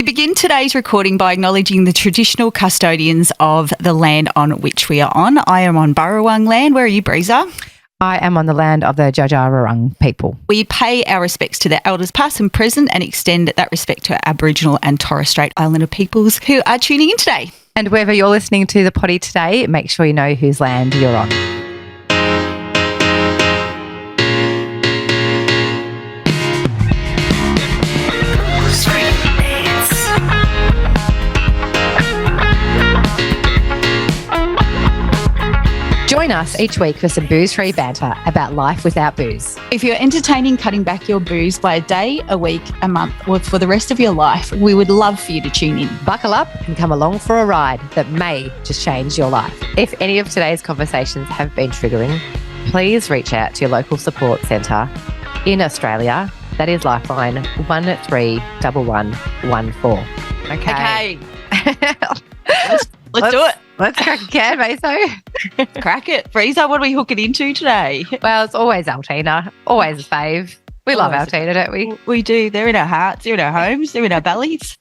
We begin today's recording by acknowledging the traditional custodians of the land on which we are on. I am on Burrawang land. Where are you, Breezer? I am on the land of the Djajarurrung people. We pay our respects to the elders past and present and extend that respect to our Aboriginal and Torres Strait Islander peoples who are tuning in today. And wherever you're listening to the potty today, make sure you know whose land you're on. Join us each week for some booze-free banter about life without booze. If you're entertaining cutting back your booze by a day, a week, a month, or for the rest of your life, we would love for you to tune in. Buckle up and come along for a ride that may just change your life. If any of today's conversations have been triggering, please reach out to your local support centre in Australia. That is Lifeline 131114. Okay. Let's do it. Let's crack a can, Meso. Crack it. Breezer, what are we hooking into today? Well, it's always Altina. Always a fave. We love Altina, don't we? We do. They're in our hearts. They're in our homes. They're in our bellies.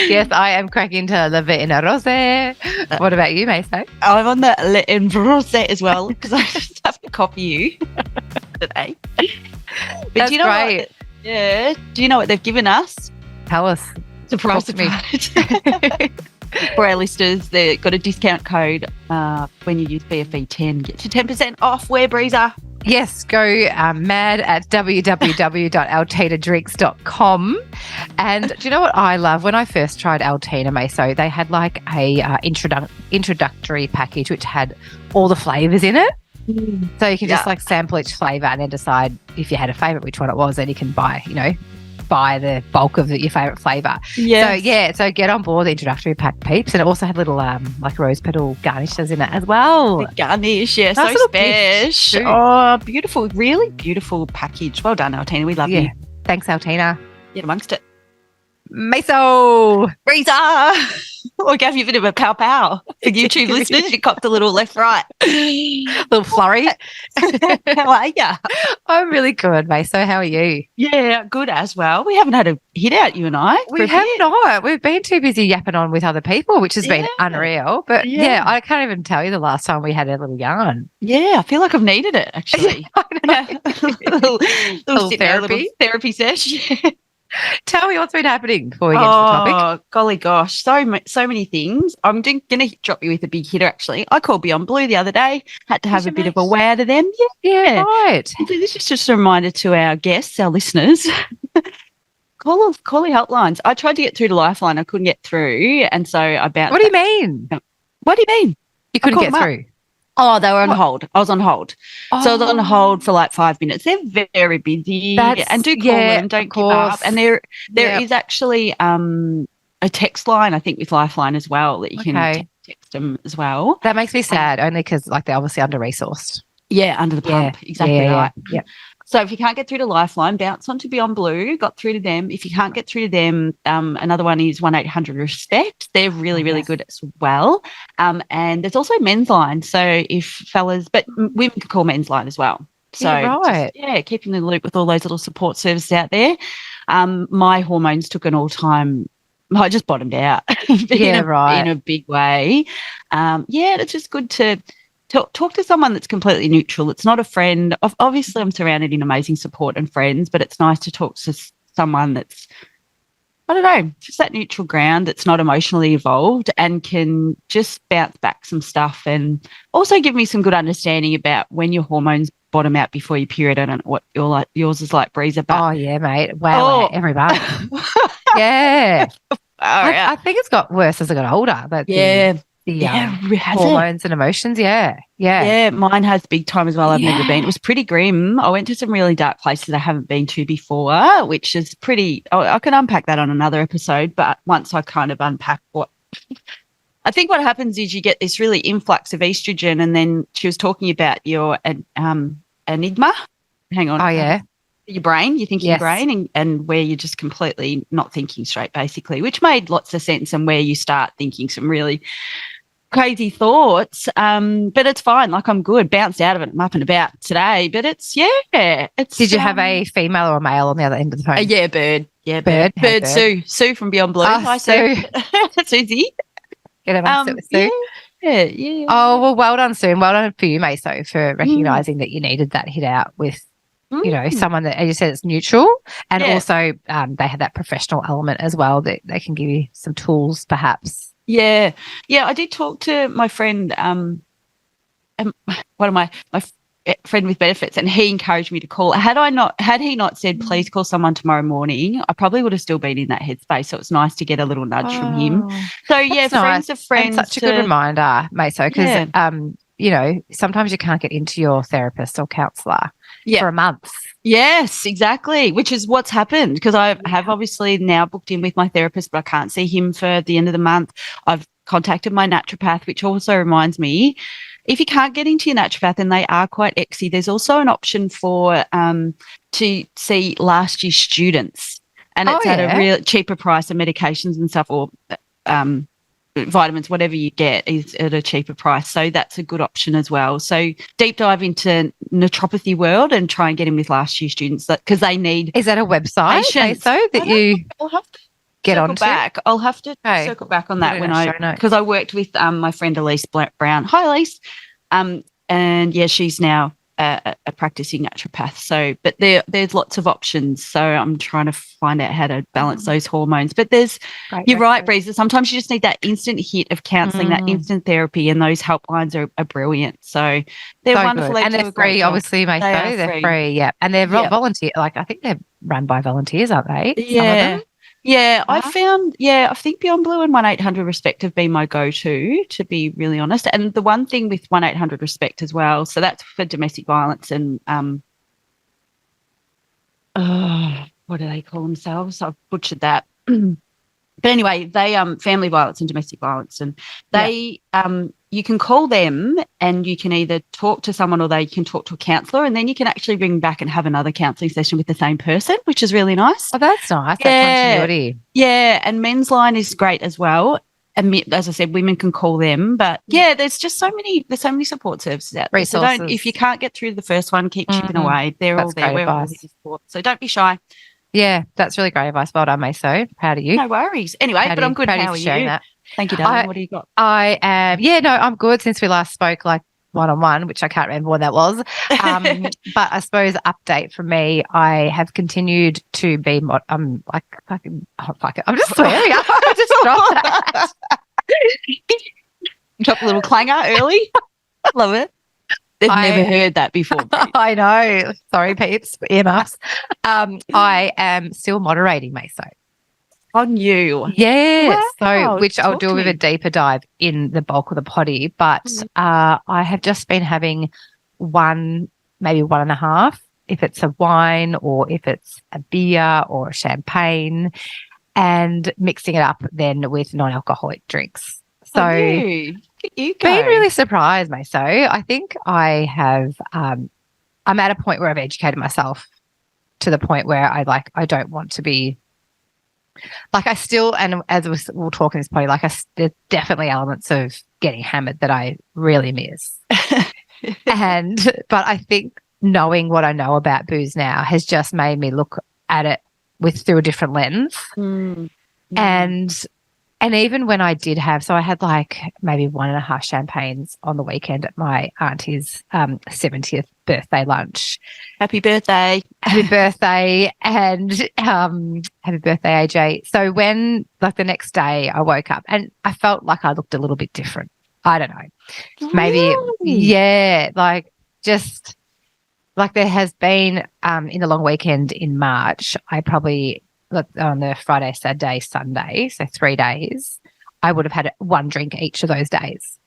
Yes, I am cracking to Le Vin Rosé. What about you, Meso? I'm on the Le Vin Rosé as well because I just have to copy you today. But That's do you know great. What, yeah. Do you know what they've given us? Tell us. Surprise, surprise. For our listeners, they've got a discount code when you use BFE10. Get you 10% off. Where, Breezer? Yes, go mad at www.altinadrinks.com. And do you know what I love? When I first tried Altina, Meso, they had like a introductory package which had all the flavours in it. So you can just like sample each flavour and then decide if you had a favourite which one it was, and you can buy the bulk of your favourite flavour. Yeah. So get on board the introductory pack, peeps. And it also had little like rose petal garnishes in it as well. The garnish, yeah, Nice so little special. Oh, beautiful, really beautiful package. Well done, Altina. We love you. Thanks, Altina. Get amongst it. Meso. Breezer. I gave you a bit of a pow-pow. For YouTube listeners, you copped a little left-right. Little flurry. How are you? I'm really good, Meso. How are you? Yeah, good as well. We haven't had a hit out, you and I. We have not. We've been too busy yapping on with other people, which has been unreal. But yeah, I can't even tell you the last time we had a little yarn. Yeah, I feel like I've needed it, actually. little therapy session. Tell me what's been happening before we get to the topic. Oh, golly gosh. So many things. I'm going to drop you with a big hitter, actually. I called Beyond Blue the other day. Had to have a bit of a wow to them. Yeah. Right. This is just a reminder to our guests, our listeners. Call your helplines. I tried to get through to Lifeline. I couldn't get through. And so I bounced. What do you mean? What do you mean? You couldn't get through? Oh, they were on hold. I was on hold. Oh. So I was on hold for like 5 minutes. They're very busy and do call them, don't give up. And there is actually a text line, I think, with Lifeline as well that you can text them as well. That makes me sad only because like they're obviously under-resourced. Yeah, under the pump. Exactly right. Yeah. So if you can't get through to Lifeline, bounce onto Beyond Blue, got through to them. If you can't get through to them, another one is 1-800-RESPECT. They're really, really good as well. And there's also Men's Line. So if fellas, but women can call Men's Line as well. So keeping the loop with all those little support services out there. My hormones took an all-time, I just bottomed out in a big way. It's just good to talk to someone that's completely neutral. It's not a friend. Obviously, I'm surrounded in amazing support and friends, but it's nice to talk to someone that's, I don't know, just that neutral ground that's not emotionally involved and can just bounce back some stuff and also give me some good understanding about when your hormones bottom out before your period. I don't know what yours is like, Breezer. But oh, yeah, mate. Wow, every month. Yeah. I think it's got worse as I got older. But hormones and emotions, Yeah, mine has big time as well. I've never been. It was pretty grim. I went to some really dark places I haven't been to before, which is pretty – I can unpack that on another episode, but once I kind of unpack what – I think what happens is you get this really influx of estrogen, and then she was talking about your enigma. Hang on. Oh, yeah. Your brain, you think your brain and where you're just completely not thinking straight, basically, which made lots of sense, and where you start thinking some really crazy thoughts. But it's fine. Like, I'm good. Bounced out of it. I'm up and about today. But it's. Did you have a female or a male on the other end of the phone? Yeah, bird. Yeah, Bird. Bird. Sue from Beyond Blue. Oh, Hi, Sue. Susie. Get a sit with Sue. Yeah. Oh, well, well done, Sue. And well done for you, Meso, for recognising that you needed that hit out with, someone that, as you said, it's neutral. And also they have that professional element as well, that they can give you some tools perhaps. Yeah. I did talk to my friend, one of my friend with benefits, and he encouraged me to call. Had he not said, please call someone tomorrow morning, I probably would have still been in that headspace. So it's nice to get a little nudge from him. So friends nice. of friends. And such a good reminder, Meso, because sometimes you can't get into your therapist or counsellor for a month. Yes, exactly, which is what's happened, because I have obviously now booked in with my therapist, but I can't see him for the end of the month. I've contacted my naturopath, which also reminds me, if you can't get into your naturopath and they are quite exy, there's also an option for to see last year students, and it's at a real cheaper price, and medications and stuff, or vitamins, whatever you get is at a cheaper price. So that's a good option as well. So deep dive into naturopathy world and try and get in with last year students, because they need. Is that a website, Meso, that you I'll have to get on back? I'll have to circle back on that because I worked with my friend Elise Brown. Hi, Elise. And she's now a practicing naturopath. So, but there's lots of options. So I'm trying to find out how to balance those hormones. But you're right, Breeza. Sometimes you just need that instant hit of counselling, that instant therapy, and those helplines are brilliant. So they're wonderful. And they're free, obviously, mate. They're free, yeah. And they're volunteer. Like, I think they're run by volunteers, aren't they? Yeah. Some of them? Yeah, I found, I think Beyond Blue and 1-800 Respect have been my go-to, to be really honest. And the one thing with 1-800 Respect as well, so that's for domestic violence and, what do they call themselves? I've butchered that. But anyway, they family violence and domestic violence, and they you can call them and you can either talk to someone or they can talk to a counsellor, and then you can actually ring back and have another counselling session with the same person, which is really nice. Oh, that's nice. That continuity. Yeah, and Men's Line is great as well. And as I said, women can call them, but there's so many support services out there. Resources. So if you can't get through the first one, keep chipping away. They're all there. We're all here to support. So don't be shy. Yeah, that's really great advice. Well done, Meso. Proud of you. No worries. Anyway, but I'm good. How are you? That. Thank you, darling. What do you got? I am. I'm good since we last spoke, like one-on-one, which I can't remember when that was. But I suppose update from me, I have continued to be. I'm like fucking. Oh, fuck it. I'm just swearing. I just dropped that. Drop a little clanger early. Love it. They've never heard that before. I know. Sorry, peeps. Earmuffs. I am still moderating, Meso. On you. Yes. Wow. So, which I'll do with a deeper dive in the bulk of the potty. But I have just been having one, maybe 1.5, if it's a wine or if it's a beer or a champagne, and mixing it up then with non-alcoholic drinks. So you been really surprised, Meso. I think I have I'm at a point where I've educated myself to the point where I don't want to be like, I still, and as we'll talk in this potty, there's definitely elements of getting hammered that I really miss. But I think knowing what I know about booze now has just made me look at it through a different lens. And even when I did have, I had like maybe 1.5 champagnes on the weekend at my auntie's 70th birthday lunch. Happy birthday. Happy birthday. And happy birthday, AJ. So when, like, the next day I woke up and I felt like I looked a little bit different. I don't know. Maybe, like, just like there has been in the long weekend in March, I probably, on the Friday, Saturday, Sunday, so 3 days, I would have had 1 drink each of those days.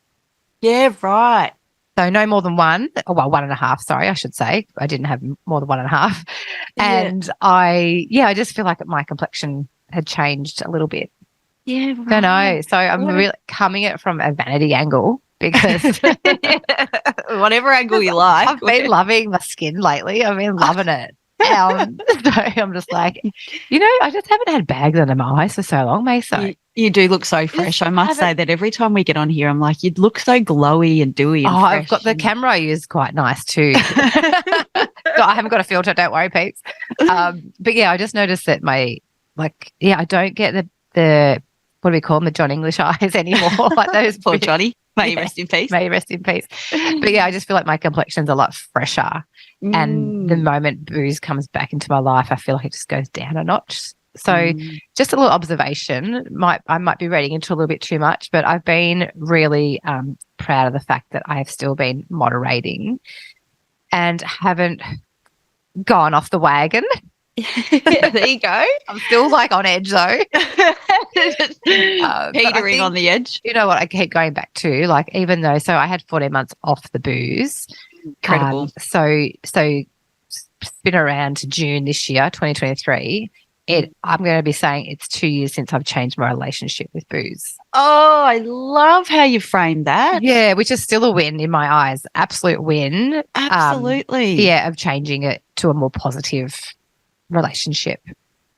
Yeah, right. So no more than 1, or 1.5, sorry, I should say. I didn't have more than 1.5. And I just feel like my complexion had changed a little bit. Yeah, right. I don't know. So I'm really coming at it from a vanity angle because whatever angle you like. I've been loving my skin lately. I've been loving it. So I'm just like, I just haven't had bags under my eyes for so long, Meso. You do look so fresh. I must say that every time we get on here, I'm like, you'd look so glowy and dewy and fresh. I've got the camera I use quite nice too. So I haven't got a filter, don't worry, peeps. But yeah, I just noticed that I don't get the what do we call them, the John English eyes anymore. Like those poor Johnny. May he rest in peace. May he rest in peace. But yeah, I just feel like my complexion's a lot fresher. And the moment booze comes back into my life, I feel like it just goes down a notch. So just a little observation. I might be reading into a little bit too much, but I've been really proud of the fact that I have still been moderating and haven't gone off the wagon. Yeah, there you go. I'm still like on edge though. Teetering on the edge. You know what I keep going back to? Like even though, so I had 14 months off the booze. Incredible. So spin around to June this year, 2023. I'm going to be saying it's 2 years since I've changed my relationship with booze. Oh, I love how you framed that. Yeah, which is still a win in my eyes. Absolute win. Absolutely. Of changing it to a more positive relationship.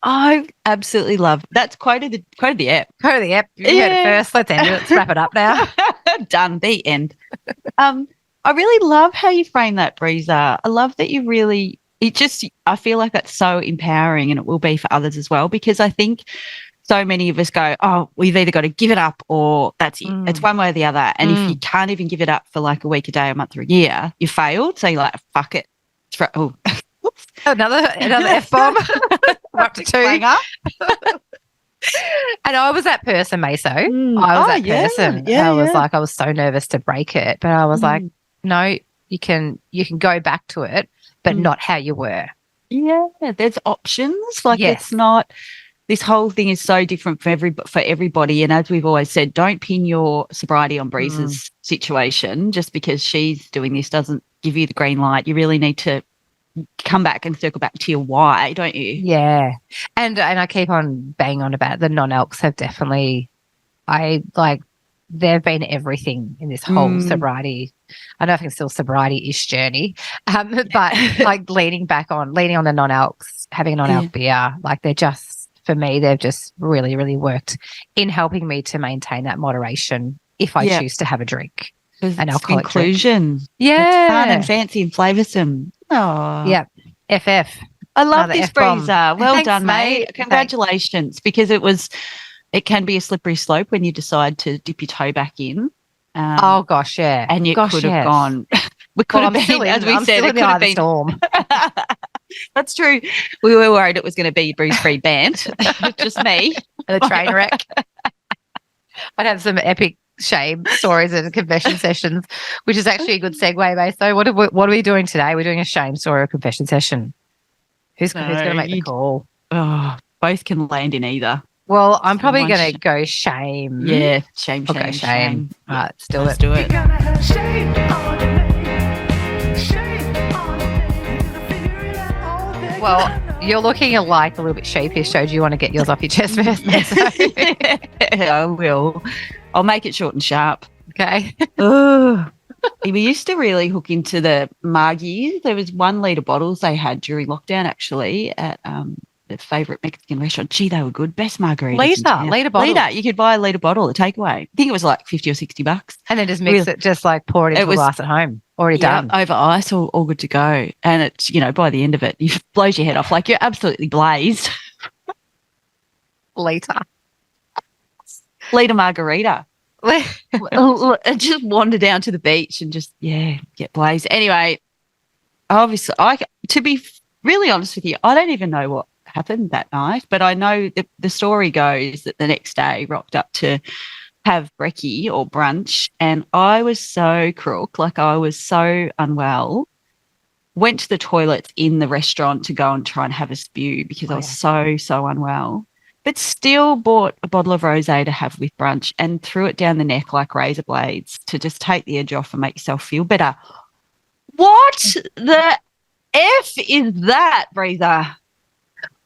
I absolutely love that's quote of the app. Quote of the app. You heard it first. Let's end it. Let's wrap it up now. Done. The end. I really love how you frame that, Breezer. I love that you really. I feel like that's so empowering, and it will be for others as well, because I think so many of us go, oh, we've either got to give it up or that's it. It's one way or the other. And if you can't even give it up for like a week, a day, a month, or a year, you failed. So you're like, fuck it. Another F-bomb. We're up to 2. And I was that person, Meso. I was that person. I was like, I was so nervous to break it, but I was like, no, you can go back to it, but not how you were. Yeah, there's options. Like it's not. This whole thing is so different for everybody. And as we've always said, don't pin your sobriety on Breeze's situation. Just because she's doing this doesn't give you the green light. You really need to come back and circle back to your why, don't you? Yeah. And I keep on banging on about it. The non-alcs have definitely, they've been everything in this whole sobriety. I don't know if it's still sobriety-ish journey, but like leaning on the non-alcs, having a non-alc beer, like they're just, for me, they've just really, really worked in helping me to maintain that moderation if I choose to have a drink. An alcoholic inclusion. Drink. Yeah. It's fun and fancy and flavoursome. Oh. Yeah. FF. I love this, Breezer. Well Thanks, done, mate. Congratulations. Because it can be a slippery slope when you decide to dip your toe back in. Oh gosh, yeah. And you could have gone. We could have been, as we said, it could have been storm. That's true. We were worried it was going to be Bruce-free band, just me and a train wreck. I'd have some epic shame stories and confession sessions, which is actually a good segue, mate. So what are we doing today? We're doing a shame story or confession session. Who's going to make the call? Oh, both can land in either. Well, I'm probably going to go shame. Yeah, shame. All right, let's do it. Do it. Well, you're looking like a little bit sheepish, so do you want to get yours off your chest first? I will. I'll make it short and sharp. Okay. We used to really hook into the margies. There was 1 litre bottles they had during lockdown, actually, at the favourite Mexican restaurant. Gee, they were good. Best margaritas. Litre bottle. You could buy a litre bottle, a takeaway. I think it was like $50 or $60. And then just mix it, just like pour it into a glass at home. Already done. Over ice, all good to go. And it's, by the end of it, it blows your head off. Like you're absolutely blazed. Litre margarita. Just wander down to the beach and just, get blazed. Anyway, obviously, to be really honest with you, I don't even know what happened that night, but I know that the story goes that the next day rocked up to have brekkie or brunch, and I was so crook, like I was so unwell, went to the toilets in the restaurant to go and try and have a spew because I was so unwell, but still bought a bottle of rosé to have with brunch and threw it down the neck like razor blades to just take the edge off and make yourself feel better. What the F is that, Breezer?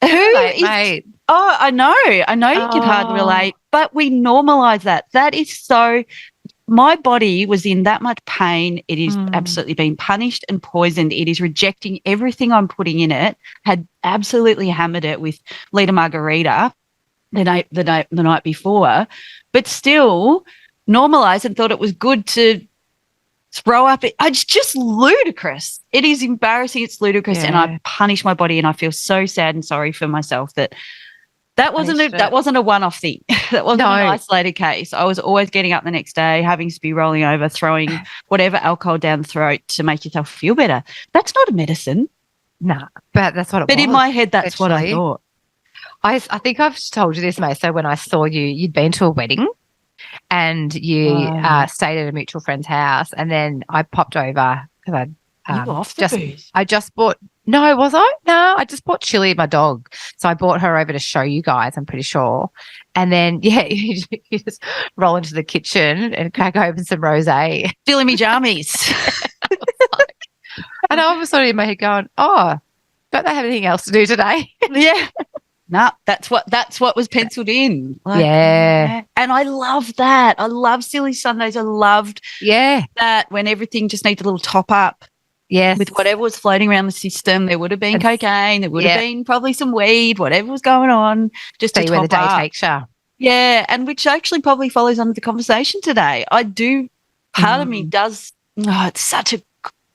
Mate. Oh, I know you can hardly relate, but we normalise that. That is so – my body was in that much pain. It is absolutely being punished and poisoned. It is rejecting everything I'm putting in it, had absolutely hammered it with Lita Margarita, the night before, but still normalized and thought it was good to throw up. It's just ludicrous. It is embarrassing. It's ludicrous, and I punish my body, and I feel so sad and sorry for myself that wasn't a one-off thing. That wasn't an isolated case. I was always getting up the next day, having to be rolling over, throwing whatever alcohol down the throat to make yourself feel better. That's not a medicine. No, but that's what it was. But in my head, that's what I thought. I think I've told you this, May. So when I saw you, you'd been to a wedding and you stayed at a mutual friend's house, and then I popped over because I just bought. No, was I? No, I just bought Chili, my dog. So I brought her over to show you guys, I'm pretty sure. And then, you just roll into the kitchen and crack open some rosé. Filling me jammies. And I was sort of in my head going, oh, don't they have anything else to do today? Yeah. No, that's what was penciled in. Yeah. And I love that. I love Silly Sundays. I loved that when everything just needs a little top up. Yes. With whatever was floating around the system. There would have been cocaine. There would have been probably some weed, whatever was going on. Just to top where the day up. takes you. Yeah, and which actually probably follows under the conversation today. I do, part of me does, it's such a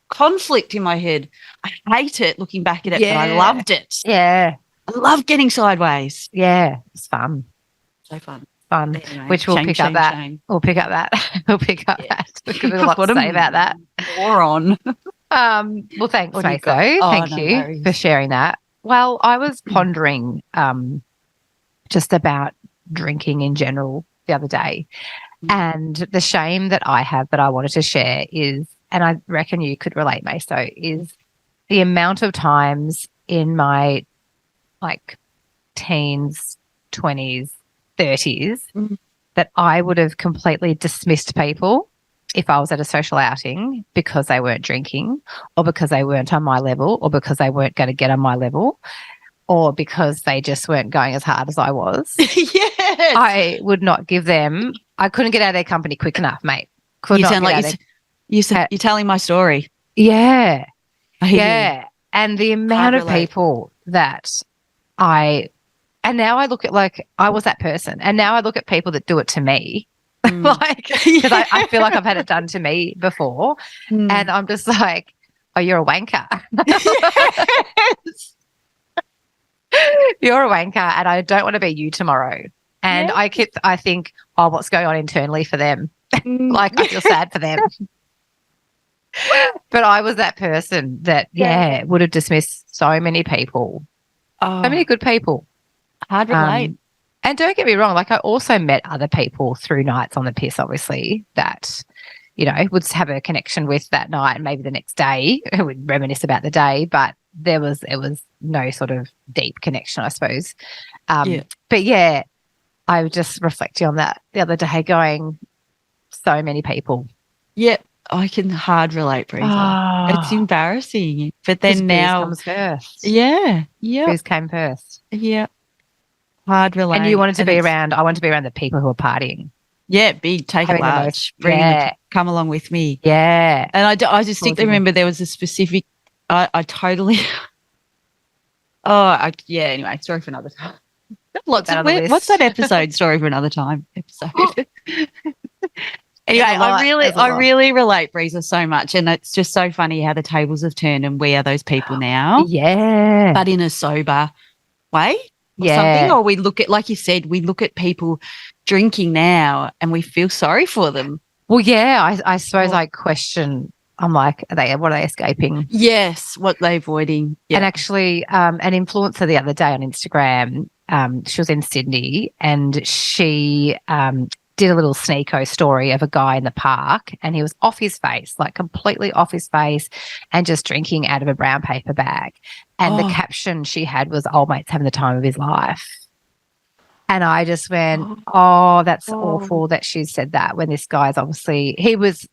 conflict in my head. I hate it looking back at it, but I loved it. Yeah. I love getting sideways. Yeah, it's fun. So fun. Anyway, which we'll pick up that. We'll pick up that. We'll pick up that. We've got a lot to say about that. Moron. Well, thanks, Maso. Thank you for sharing that. Well, I was pondering just about drinking in general the other day, and the shame that I have that I wanted to share is, and I reckon you could relate, Maso, is the amount of times in my teens, 20s, 30s that I would have completely dismissed people if I was at a social outing because they weren't drinking, or because they weren't on my level, or because they weren't going to get on my level, or because they just weren't going as hard as I was. Yes. I would not give them – I couldn't get out of their company quick enough, mate. You're telling my story. Yeah. Yeah. And the amount of people that and now I look at I was that person, and now I look at people that do it to me. Because I feel like I've had it done to me before, and I'm just like, oh, you're a wanker. Yes. You're a wanker, and I don't want to be you tomorrow. And I think, oh, what's going on internally for them? I feel sad for them. But I was that person that, would have dismissed so many people, so many good people. Hard relate. And don't get me wrong, I also met other people through nights on the piss, obviously, that, would have a connection with that night, and maybe the next day would reminisce about the day, but it was no sort of deep connection, I suppose. But yeah, I was just reflecting on that the other day, going, so many people. Yeah, I can hard relate, Breeza. It's embarrassing, but then now comes first. Yeah. Booze came first. Yeah. Hard relate. And you wanted to be around. I wanted to be around the people who are partying. Yeah, big, take it large, come along with me. Yeah. And I distinctly remember there was a specific. I totally. Anyway, story for another time. What's that episode? Story for another time. Episode. Anyway, I really relate, Breeza, so much, and it's just so funny how the tables have turned, and we are those people now. Yeah, but in a sober way. Something, or we look at, like you said, we look at people drinking now and we feel sorry for them. Well, yeah, I suppose I question. I'm like, what are they escaping? Yes, what are they avoiding? Yeah. And actually, an influencer the other day on Instagram, she was in Sydney, and she did a little sneako story of a guy in the park, and he was off his face, completely off his face, and just drinking out of a brown paper bag. And the caption she had was, "Old mate's having the time of his life." And I just went, that's awful that she said that, when this guy's obviously, he was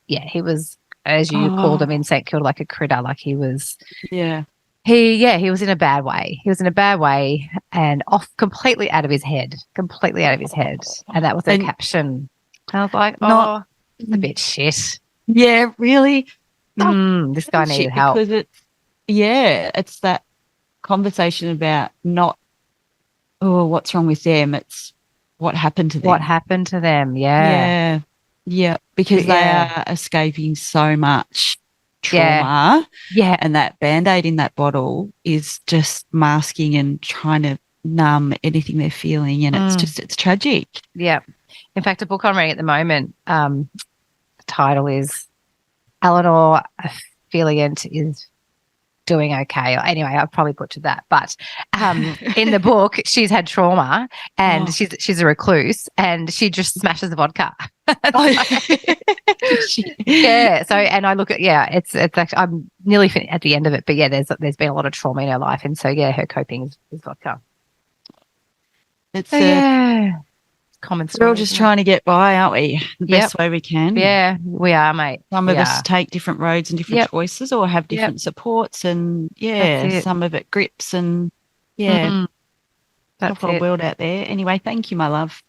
he was, as you called him in St Kilda, like a critter, he was. Yeah. He was in a bad way. He was in a bad way and completely out of his head. And that was the caption. I was like, it's a bit shit. Yeah, really? This guy needed help. Because it's that conversation about not oh, what's wrong with them? It's what happened to them. What happened to them? Yeah. Yeah. Because they are escaping so much trauma. Yeah. And that Band-Aid in that bottle is just masking and trying to numb anything they're feeling. And it's tragic. Yeah. In fact, a book I'm reading at the moment, the title is Eleanor Affiliate is Doing Okay. Anyway, I've probably butchered that. But in the book, she's had trauma and she's a recluse and she just smashes the vodka. Yeah. So, and I look at, it's actually, I'm nearly at the end of it, but yeah, there's been a lot of trauma in her life. And so, yeah, her coping is vodka. It's common story. We're all just trying to get by, aren't we? The best way we can. Yeah, we are, mate. Some of us take different roads and different choices or have different supports and, some of it grips and, that's a world out there. Anyway, thank you, my love.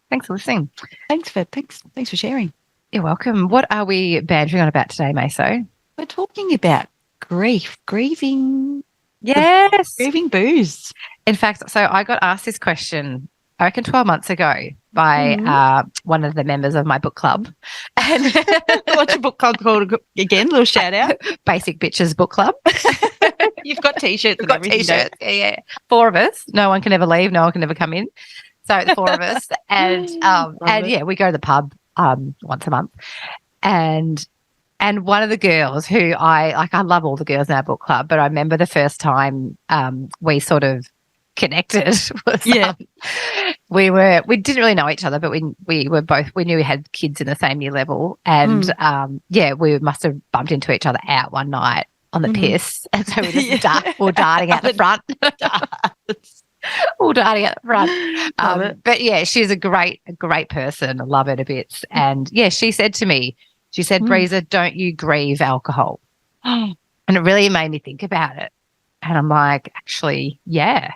Thanks for listening. Thanks for sharing. You're welcome. What are we bantering on about today, Meso? We're talking about grieving. Yes. Grieving booze. In fact, so I got asked this question, I reckon 12 months ago by one of the members of my book club. And what's your book club called again? Little shout out. Basic Bitches Book Club. You've got T-shirts and everything. T-shirts. Yeah. 4 of us. No one can ever leave. No one can ever come in. So the 4 of us. And we go to the pub once a month. And one of the girls who I love all the girls in our book club, but I remember the first time we sort of connected was we didn't really know each other, but we knew we had kids in the same year level, and we must have bumped into each other out one night on the piss, and so we just were darting out the front. All darting out the front. But yeah, she's a great person. I love her to bits. And yeah, she said to me, Breeza, don't you grieve alcohol? And it really made me think about it. And I'm like, actually, yeah.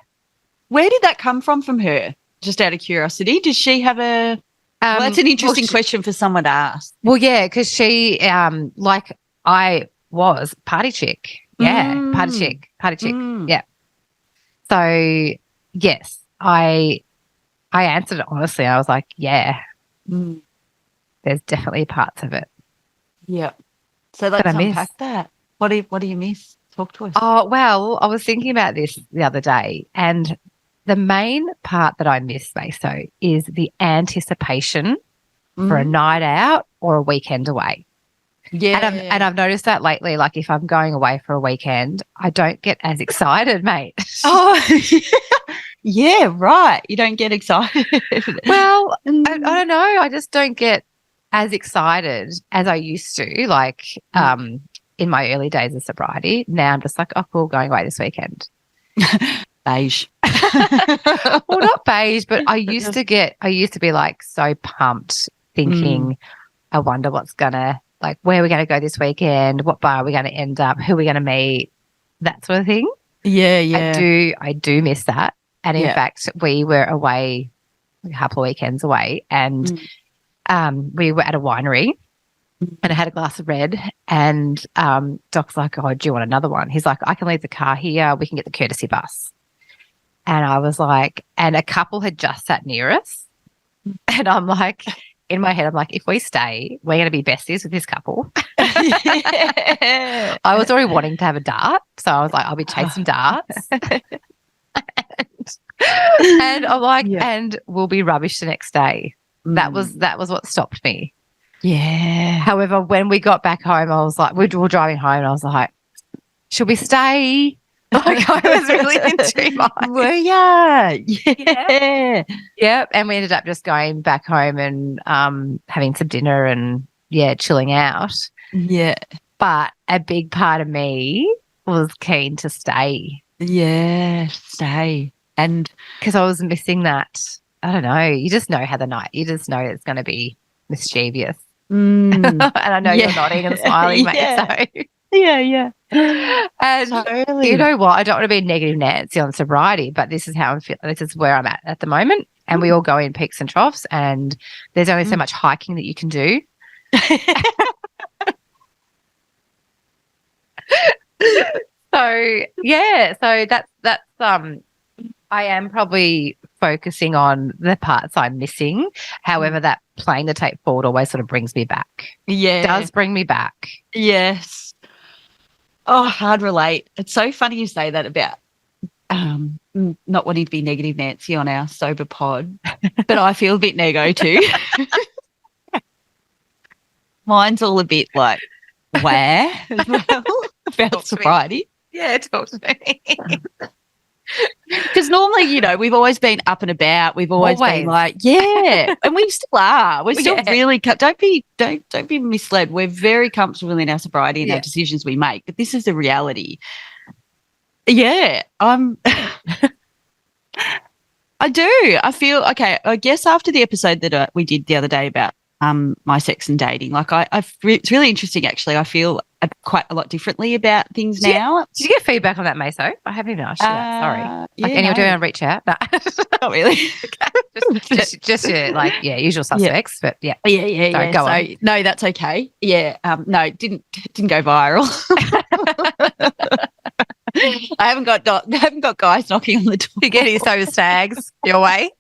Where did that come from her? Just out of curiosity. Does she have a well, that's an interesting question for someone to ask. Well, yeah, because she like I was party chick. Yeah, party chick. Yeah. So yes, I answered it honestly. I was like, yeah. There's definitely parts of it. Yeah. So let's unpack that. What do you miss? Talk to us. Oh, well, I was thinking about this the other day, and the main part that I miss, Meso, is the anticipation for a night out or a weekend away. Yeah. And I've noticed that lately, like if I'm going away for a weekend, I don't get as excited, mate. Oh, yeah, right. You don't get excited. Well, I don't know. I just don't get as excited as I used to, like in my early days of sobriety. Now I'm just like, oh, cool, going away this weekend. Beige. Well, not beige, but I used to be like so pumped thinking, I wonder what's gonna, like, where are we going to go this weekend? What bar are we going to end up? Who are we going to meet? That sort of thing. Yeah, yeah. I do miss that. And in fact, we were away a couple of weekends away, and we were at a winery, and I had a glass of red, and Doc's like, oh, do you want another one? He's like, I can leave the car here. We can get the courtesy bus. And I was like, and a couple had just sat near us. And I'm like, in my head, I'm like, if we stay, we're going to be besties with this couple. I was already wanting to have a dart. So I was like, I'll be chasing darts. And I'm like, and we'll be rubbish the next day. That was what stopped me. Yeah. However, when we got back home, I was like, we were driving home, and I was like, should we stay? Like, I was really in 2 minds. Were ya? Yeah. Yep. And we ended up just going back home and having some dinner and, chilling out. Yeah. But a big part of me was keen to stay. Yeah, stay. And because I was missing that. I don't know. You just know you just know it's going to be mischievous. And I know you're nodding and smiling, mate. So. Yeah. And totally. You know what? I don't want to be a negative Nancy on sobriety, but this is how I'm feeling. This is where I'm at the moment. And we all go in peaks and troughs, and there's only so much hiking that you can do. So that's I am probably focusing on the parts I'm missing. However, that playing the tape forward always sort of brings me back. Yeah. Does bring me back. Yes. Oh, hard relate. It's so funny you say that about not wanting to be negative Nancy on our sober pod, but I feel a bit nego too. Mine's all a bit like where as well about sobriety. Yeah, talk to me. Because normally, you know, we've always been up and about. We've always been like, yeah, and we still are. We're still really. Don't be misled. We're very comfortable in our sobriety and our decisions we make. But this is the reality. Yeah, I do. I feel okay. I guess after the episode that we did the other day about my sex and dating, like it's really interesting. Actually, I feel quite a lot differently about things now. Did you get feedback on that, Meso? I haven't even asked you that. Sorry. Like anyone doing a reach out? No. Not really. just your usual suspects. But yeah. Sorry, go on. No, that's okay. Yeah. No, it didn't go viral. I haven't got guys knocking on the door. You're getting so stags your way.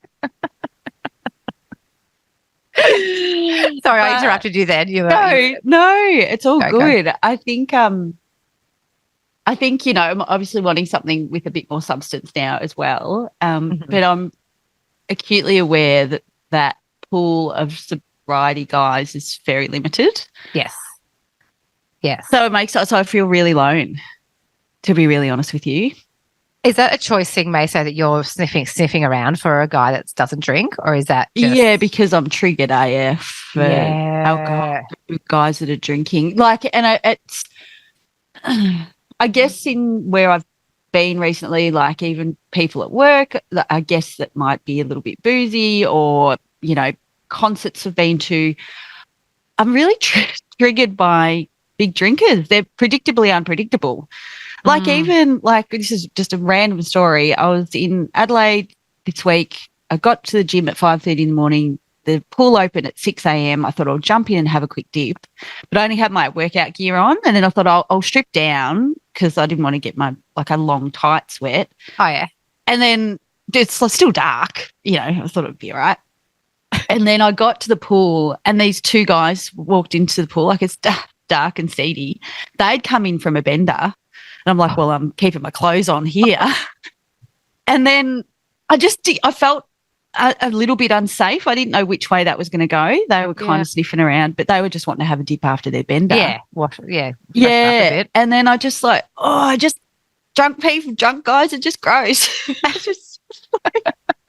Sorry, I interrupted you then. No, it's all good. Go. I think you know, I'm obviously wanting something with a bit more substance now as well. But I'm acutely aware that pool of sobriety guys is very limited. Yes. So it makes so I feel really alone, to be really honest with you. Is that a choice thing, May, so that you're sniffing around for a guy that doesn't drink, or is that just... Yeah, because I'm triggered AF for alcohol, guys that are drinking. Like, and it's, I guess in where I've been recently, like even people at work, I guess that might be a little bit boozy, or, you know, concerts I've been to, I'm really triggered by big drinkers. They're predictably unpredictable. Like even like this is just a random story. I was in Adelaide this week. I got to the gym at 5:30 in the morning. The pool opened at 6 a.m. I thought I'll jump in and have a quick dip, but I only had my workout gear on. And then I thought I'll strip down because I didn't want to get my like a long tight sweat. Oh yeah. And then it's still dark. You know, I thought it'd be all right. And then I got to the pool and these two guys walked into the pool like it's dark and seedy. They'd come in from a bender. And I'm like, well, I'm keeping my clothes on here. And then I felt a little bit unsafe. I didn't know which way that was going to go. They were kind of sniffing around, but they were just wanting to have a dip after their bender. Yeah. And then I just like, drunk guys are just gross.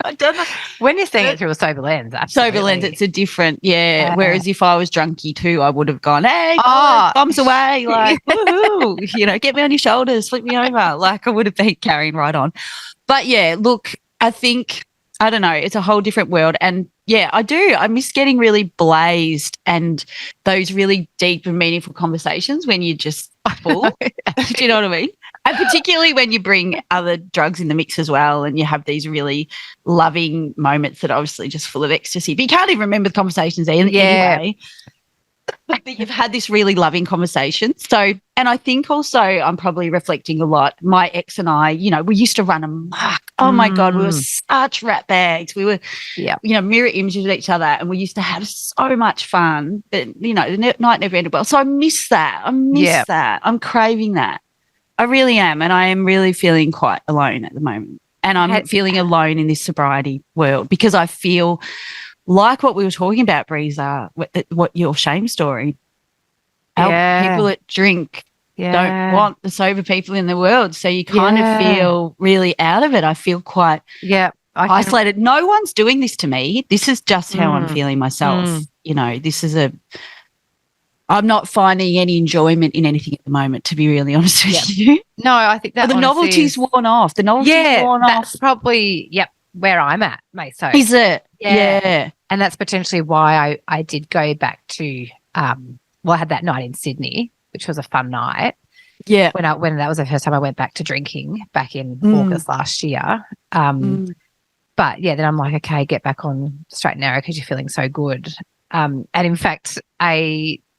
I don't know. When you're seeing it through a sober lens, absolutely. Sober lens, it's a different, whereas if I was drunky too, I would have gone, hey, bombs away, like, woohoo, you know, get me on your shoulders, flip me over. Like I would have been carrying right on. But yeah, look, I think, I don't know, it's a whole different world. And yeah, I do. I miss getting really blazed and those really deep and meaningful conversations when you're just full. Do you know what I mean? And particularly when you bring other drugs in the mix as well and you have these really loving moments that are obviously just full of ecstasy. But you can't even remember the conversations anyway. But you've had this really loving conversation. So, and I think also I'm probably reflecting a lot. My ex and I, you know, we used to run amok. Oh, my God, we were such rat bags. We were, you know, mirror images of each other and we used to have so much fun. But, you know, the night never ended well. So I miss that. That. I'm craving that. I really am, and I am really feeling quite alone at the moment. And I'm feeling alone in this sobriety world because I feel like what we were talking about, Breeza, what your shame story. People that drink don't want the sober people in the world, so you kind of feel really out of it. I feel quite isolated. No one's doing this to me. This is just how I'm feeling myself. You know, I'm not finding any enjoyment in anything at the moment, to be really honest with you. No, I think that the novelty's worn off. The novelty's worn off. That's probably, where I'm at, mate. So is it? Yeah. And that's potentially why I did go back to, I had that night in Sydney, which was a fun night. Yeah. When that was the first time I went back to drinking back in August last year. But then I'm like, okay, get back on straight and narrow because you're feeling so good. And in fact,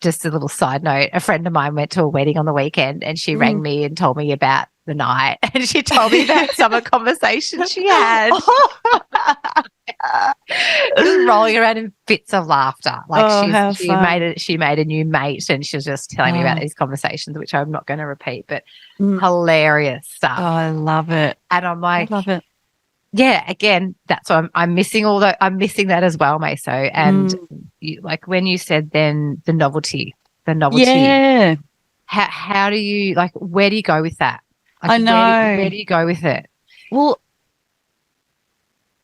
just a little side note, a friend of mine went to a wedding on the weekend and she rang me and told me about the night, and she told me about summer conversations she had. Just rolling around in fits of laughter. Like she made a new mate, and she was just telling me about these conversations, which I'm not going to repeat, but hilarious stuff. Oh, I love it. And I'm like, I love it. Yeah, again, that's what I'm missing I'm missing that as well, Meso. And like when you said then the novelty. Yeah. How do you, like, where do you go with that? Like, I know. Where do you go with it? Well,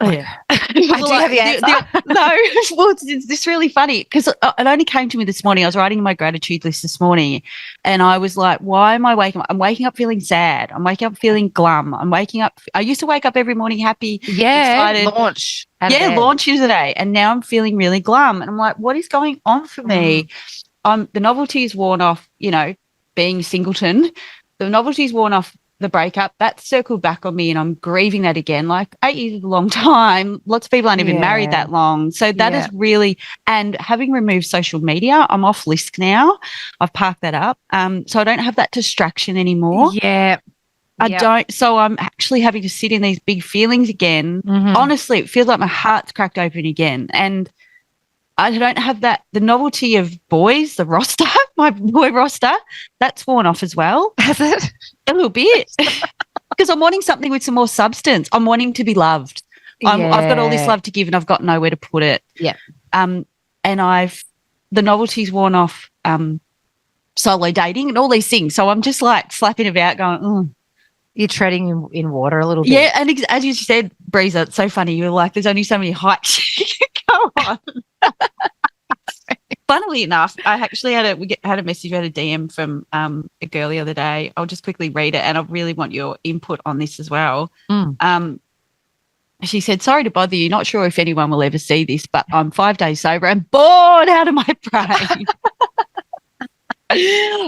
yeah. I do have the answer. No, well, it's this really funny because it only came to me this morning. I was writing my gratitude list this morning and I was like, why am I waking up? I'm waking up feeling sad. I'm waking up feeling glum. I'm waking up. I used to wake up every morning happy, excited. Launch. Launch today. And now I'm feeling really glum. And I'm like, what is going on for me? The novelty is worn off, being singleton. The novelty's worn off the breakup. That's circled back on me and I'm grieving that again. Like 8 years is a long time. Lots of people aren't even married that long. So that is really, and having removed social media, I'm off list now. I've parked that up. So I don't have that distraction anymore. Yeah. I don't. So I'm actually having to sit in these big feelings again. Honestly, it feels like my heart's cracked open again. And I don't have that, the novelty of boys, the roster, my boy roster, that's worn off as well. Has it? A little bit. Because I'm wanting something with some more substance. I'm wanting to be loved. I've got all this love to give and I've got nowhere to put it. Yeah. And the novelty's worn off, solo dating and all these things. So I'm just like slapping about going, You're treading in water a little bit. Yeah, and as you said, Breeza, it's so funny. You're like, there's only so many hikes you can go on. Funnily enough, I actually had a message, had a DM from a girl the other day. I'll just quickly read it, and I really want your input on this as well. She said, sorry to bother you. Not sure if anyone will ever see this, but I'm 5 days sober and bored out of my brain.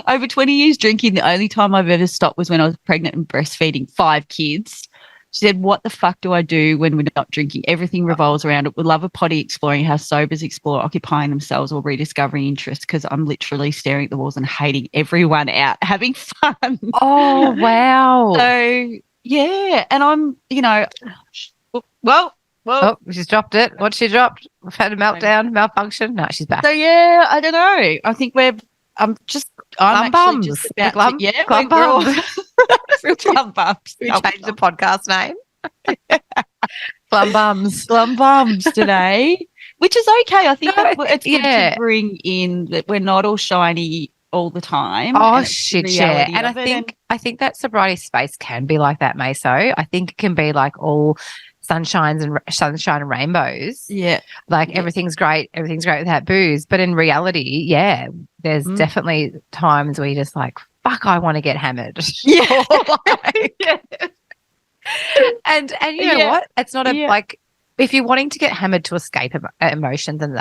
Over 20 years drinking, the only time I've ever stopped was when I was pregnant and breastfeeding 5 kids. She said, what the fuck do I do when we're not drinking? Everything revolves around it. We love a potty, exploring how sobers explore, occupying themselves or rediscovering interest, because I'm literally staring at the walls and hating everyone out, having fun. Oh, wow. So, yeah. And I'm, well. Oh, she's dropped it. What she dropped? We've had a meltdown, malfunction. No, she's back. So, yeah, I don't know. I think I'm Glum bums. Glum bums. Glum bums. We changed the podcast name. Glum bums. Glum bums today, which is okay. I think it's good to bring in that we're not all shiny all the time. Oh, shit, yeah. And I think that sobriety space can be like that, Meso. I think it can be like all sunshine and rainbows. Yeah. Like everything's great without booze. But in reality, there's definitely times where you're just like, fuck, I want to get hammered. Yeah. And you know what? It's not like, if you're wanting to get hammered to escape emotions and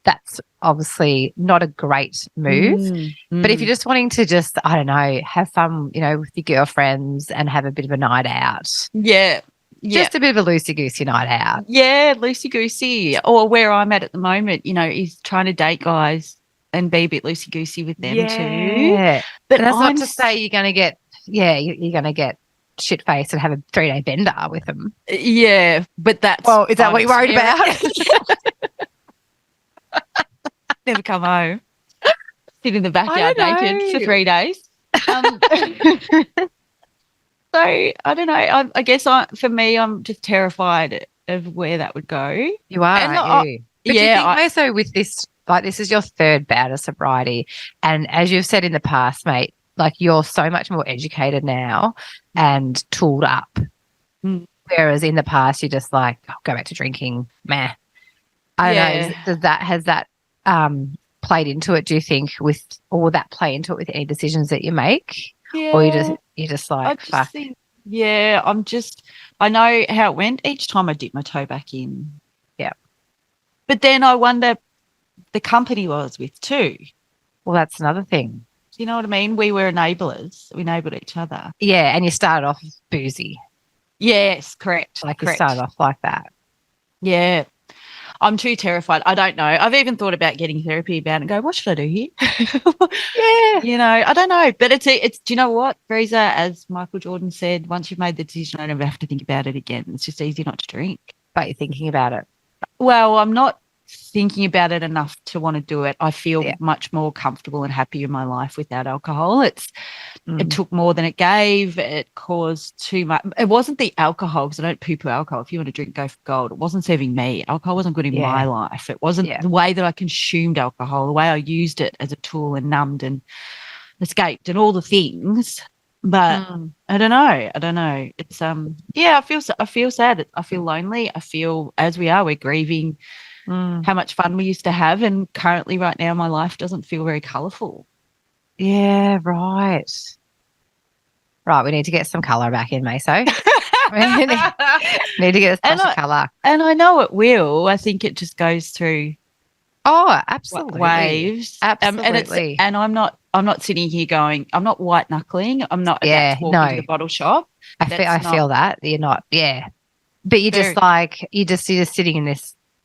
that's obviously not a great move. But if you're just wanting to just, I don't know, have fun, with your girlfriends and have a bit of a night out. Yeah. Just a bit of a loosey-goosey night out. Yeah, loosey-goosey. Or where I'm at the moment, is trying to date guys and be a bit loosey-goosey with them too. But that's not to say you're going to get, you're going to get shit-faced and have a 3-day bender with them. Yeah, but that's... Well, is that what you're worried about? Never come home. Sit in the backyard naked for 3 days. So I don't know. I guess for me, I'm just terrified of where that would go. You are, aren't you? But do you think, Meso, with this, like, this is your third bout of sobriety, and as you've said in the past, mate, like, you're so much more educated now and tooled up. Whereas in the past, you're just like, go back to drinking, meh. I don't know. Has that played into it? Do you think will that play into it with any decisions that you make? Yeah. Or you're just like, fuck. I know how it went each time I dipped my toe back in. Yeah. But then I wonder the company I was with too. Well, that's another thing. You know what I mean? We were enablers. We enabled each other. Yeah, and you started off boozy. Yes, correct. You started off like that. Yeah. I'm too terrified. I don't know. I've even thought about getting therapy about it and go, what should I do here? Yeah. You know, I don't know. But it's do you know what, Teresa, as Michael Jordan said, once you've made the decision, I never have to think about it again. It's just easy not to drink. But you're thinking about it. Well, I'm not thinking about it enough to want to do it. I feel Yeah. much more comfortable and happy in my life without alcohol. It Mm. took more than it gave. It caused too much. It wasn't the alcohol, because I don't poo-poo alcohol. If you want to drink, go for gold. It wasn't serving me. Alcohol wasn't good in my life. It wasn't the way that I consumed alcohol, the way I used it as a tool and numbed and escaped and all the things. But I don't know. It's I feel sad. I feel lonely. I feel, as we're grieving how much fun we used to have, and currently right now my life doesn't feel very colourful. Yeah, right. Right, we need to get some colour back in, Meso. We need to get a splash of colour. And I know it will. I think it just goes through absolutely waves. Absolutely. And I'm not sitting here going, I'm not white knuckling. I'm not about to walk into the bottle shop. I feel that. You're not, but you're just like you're just sitting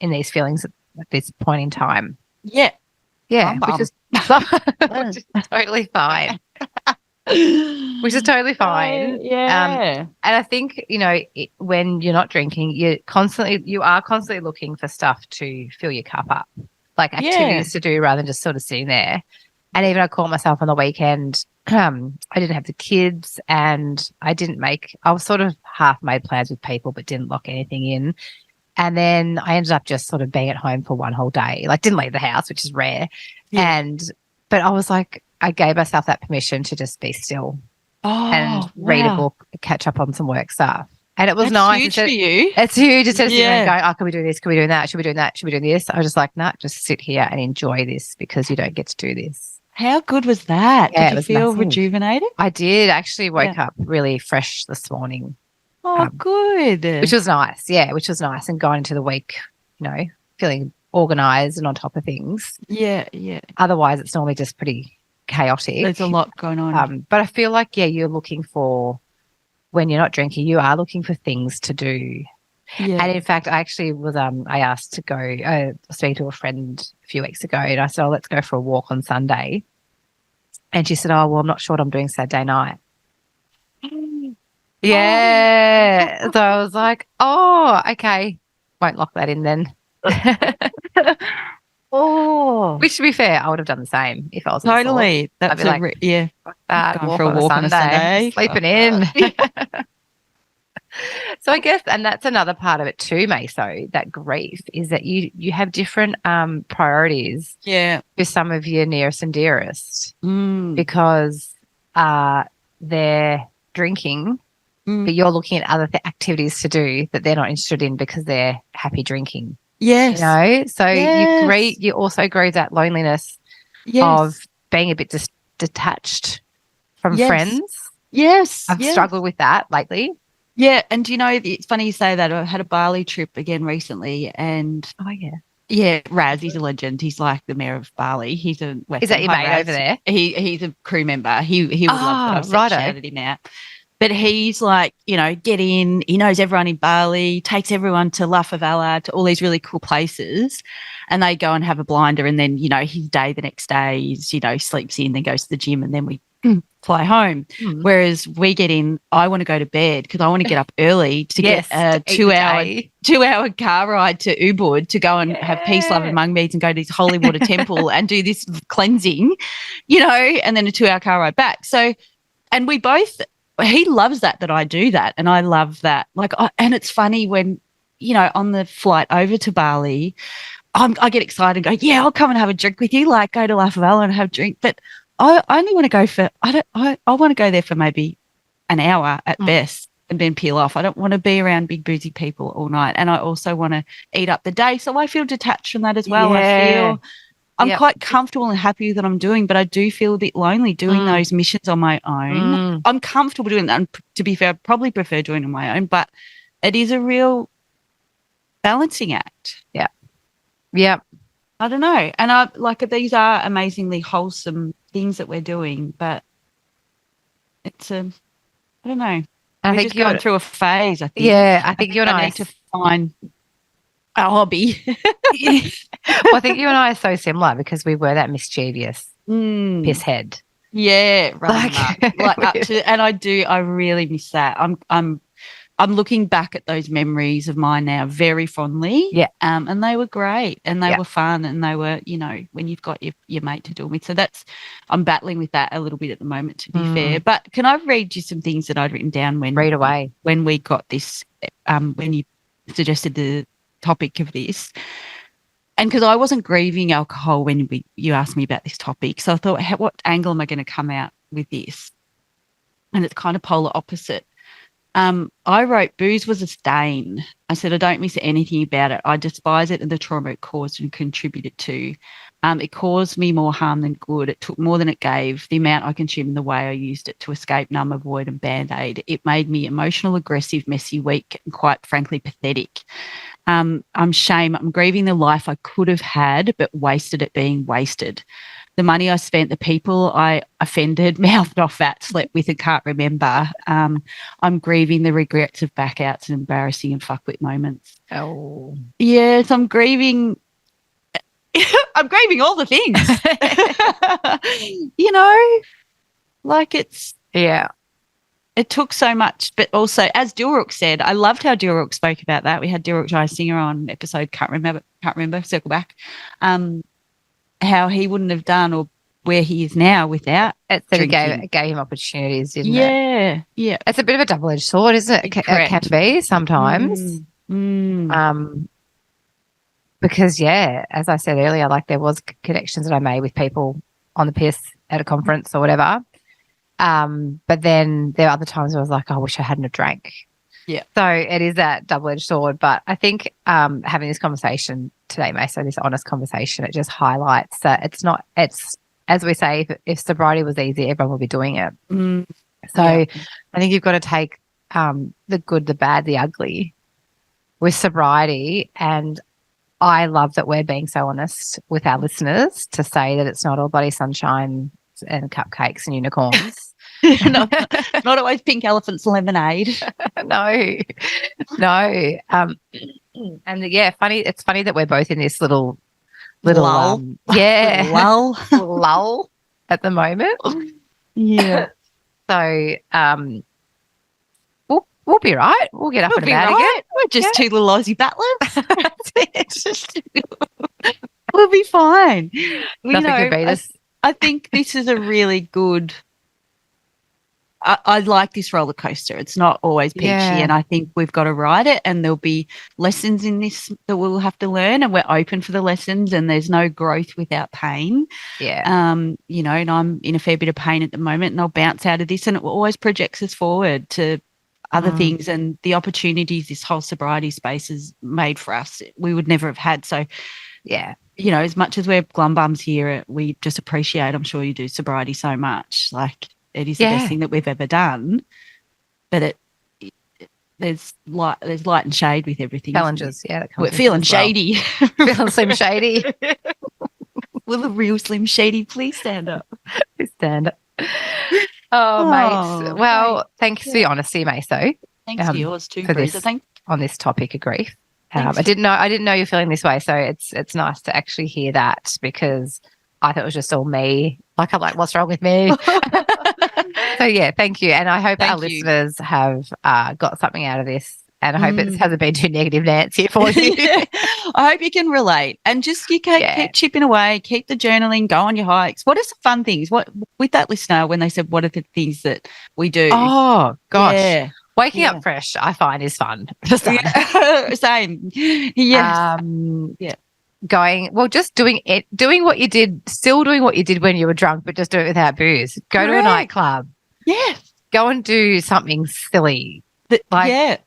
in these feelings at this point in time. Yeah. Yeah. Which is totally fine. Which is totally fine. Yeah. And I think, when you're not drinking, you are constantly looking for stuff to fill your cup up, like activities to do rather than just sort of sitting there. And even I caught myself on the weekend. I didn't have the kids, and I was sort of half made plans with people, but didn't lock anything in. And then I ended up just sort of being at home for one whole day. Like, didn't leave the house, which is rare. Yeah. But I was like, I gave myself that permission to just be still and read a book, catch up on some work stuff. And it was nice. Huge for you. It's huge. Instead of sitting there and going, oh, can we do this? Can we do that? Should we do that? Should we do this? I was just like, nah, just sit here and enjoy this, because you don't get to do this. How good was that? Yeah, did you feel rejuvenated? I did. Actually woke up really fresh this morning. Oh, good. Which was nice. Yeah, which was nice. And going into the week, feeling organised and on top of things. Yeah. Otherwise, it's normally just pretty chaotic. There's a lot going on. But I feel like, you're looking for, when you're not drinking, you are looking for things to do. Yeah. And in fact, I actually was, I asked to go, speak to a friend a few weeks ago, and I said, let's go for a walk on Sunday. And she said, I'm not sure what I'm doing Saturday night. Yeah. So I was like, okay. Won't lock that in then. Which, to be fair, I would have done the same if I was totally. That's going for a walk on a Sunday, sleeping in. So I guess, and that's another part of it too, Meso, that grief is that you have different priorities. Yeah. With some of your nearest and dearest, because they're drinking. But you're looking at other activities to do that they're not interested in because they're happy drinking. Yes. So you also grieve that loneliness of being a bit detached from friends. Yes. I've struggled with that lately. Yeah. And it's funny you say that. I had a Bali trip again recently, and yeah, Raz, he's a legend. He's like the mayor of Bali. He's a Western. Is that your mate over there? He's a crew member. He would love that. I've shouted him out. But he's like, get in. He knows everyone in Bali, takes everyone to La Favela, to all these really cool places. And they go and have a blinder. And then, his day the next day is, sleeps in, then goes to the gym, and then we fly home. Whereas we get in, I want to go to bed because I want to get up early to get a 2-hour car ride to Ubud to go and have peace, love and mung beads and go to this holy water temple and do this cleansing, and then a 2-hour car ride back. So, and we both... he loves that I do that, and I love that. And it's funny when, on the flight over to Bali, I get excited and go, yeah, I'll come and have a drink with you, go to La Favela and have a drink. But I only want to go I want to go there for maybe an hour at best and then peel off. I don't want to be around big boozy people all night. And I also want to eat up the day. So I feel detached from that as well. Yeah. I'm quite comfortable and happy with what I'm doing, but I do feel a bit lonely doing those missions on my own. I'm comfortable doing that. And to be fair, I probably prefer doing it on my own, but it is a real balancing act. Yeah. Yeah. I don't know. And these are amazingly wholesome things that we're doing, but it's I don't know. We're just going through a phase, I think. Yeah, I think I need to find A hobby. Well, I think you and I are so similar because we were that mischievous piss head. Yeah, right. Like up to, and I really miss that. I'm looking back at those memories of mine now very fondly. Yeah. And they were great and they were fun and they were, you know, when you've got your mate to do it with. So I'm battling with that a little bit at the moment, to be fair. But can I read you some things that I'd written down Read away. when we got this, when you suggested the topic of this? And because I wasn't grieving alcohol when you asked me about this topic. So I thought, what angle am I going to come out with this? And it's kind of polar opposite. I wrote, booze was a stain. I said, I don't miss anything about it. I despise it and the trauma it caused and contributed to. It caused me more harm than good. It took more than it gave. The amount I consumed and the way I used it to escape, numb, avoid and band-aid. It made me emotional, aggressive, messy, weak and quite frankly pathetic. I'm grieving the life I could have had but wasted it being wasted. The money I spent, the people I offended, mouthed off at, slept with and can't remember. I'm grieving the regrets of backouts and embarrassing and fuckwit moments. Oh. Yes, I'm grieving. I'm grieving all the things. You know, like it's. Yeah. It took so much, but also, as Dilrook said, I loved how Dilrook spoke about that. We had Dilrook Jai Singer on episode, can't remember, circle back. How he wouldn't have done or where he is now without it gave him opportunities, didn't it? Yeah, yeah. It's a bit of a double-edged sword, isn't it? It can be sometimes. Because, as I said earlier, like there was connections that I made with people on the piss at a conference or whatever. But then there are other times where I was like, I wish I hadn't have drank. Yeah. So it is that double-edged sword. But I think having this conversation today, Maso, this honest conversation, it just highlights that it's as we say, if sobriety was easy, everyone would be doing it. So I think you've got to take the good, the bad, the ugly with sobriety. And I love that we're being so honest with our listeners to say that it's not all bloody sunshine and cupcakes and unicorns. not always pink elephants and lemonade. No. And funny. It's funny that we're both in this little lull. Lull at the moment. Yeah. So we'll be right. We'll get up and about again. We're just two little Aussie battlers. We'll be fine. Nothing can beat us. I think this is a really good. I like this roller coaster. It's not always peachy, and I think we've got to ride it. And there'll be lessons in this that we'll have to learn, and we're open for the lessons. And there's no growth without pain. Yeah. You know, and I'm in a fair bit of pain at the moment, and I'll bounce out of this, and it always projects us forward to other things and the opportunities this whole sobriety space has made for us. We would never have had. So, yeah. You know, as much as we're glum bums here, we just appreciate. I'm sure you do sobriety so much, like. It is the best thing that we've ever done, but there's light and shade with everything. Challenges, we're feeling shady, feeling Slim Shady. Will the real Slim Shady please stand up? Please stand up. Oh, mate. Well, thanks for your honesty, Maso. Thanks for yours too, on this topic of grief. I didn't know you're feeling this way, so it's nice to actually hear that because I thought it was just all me. Like I'm like, what's wrong with me? So thank you, and I hope our listeners have got something out of this, and I hope it hasn't been too negative, Nancy, for you. I hope you can relate, and just keep chipping away, keep the journaling, go on your hikes. What are some fun things? What with that listener when they said, "What are the things that we do?" Oh gosh, waking up fresh, I find is fun. Same, yes, just doing what you did, still doing what you did when you were drunk, but just do it without booze. Go to a nightclub. Yes. Go and do something silly. You can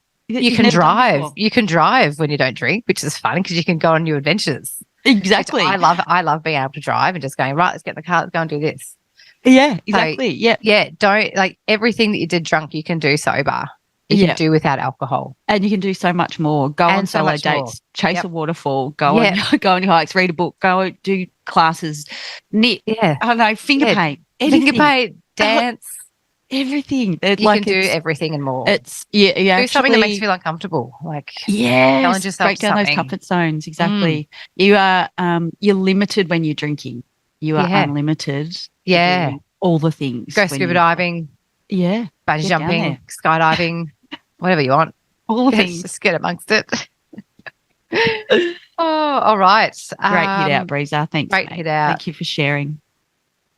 drive. Before. You can drive when you don't drink, which is fun because you can go on new adventures. Exactly. I love being able to drive and just going, right, let's get in the car, let's go and do this. Yeah, exactly. So, don't everything that you did drunk, you can do sober. You can do without alcohol. And you can do so much more. Go on solo dates, chase a waterfall, go on your hikes, read a book, go do classes, knit. I don't know, finger paint. Finger paint, dance. everything. You can do everything and more. It's you do something that makes you feel uncomfortable. Like challenge yourself. Break down those comfort zones. Exactly. You are you're limited when you're drinking. You are unlimited. Yeah. Doing all the things. Go scuba diving. Yeah. Bungee jumping, skydiving, whatever you want. All the things. Just get amongst it. All right. Great hit out, Breezer. Thanks. Great hit out. Thank you for sharing.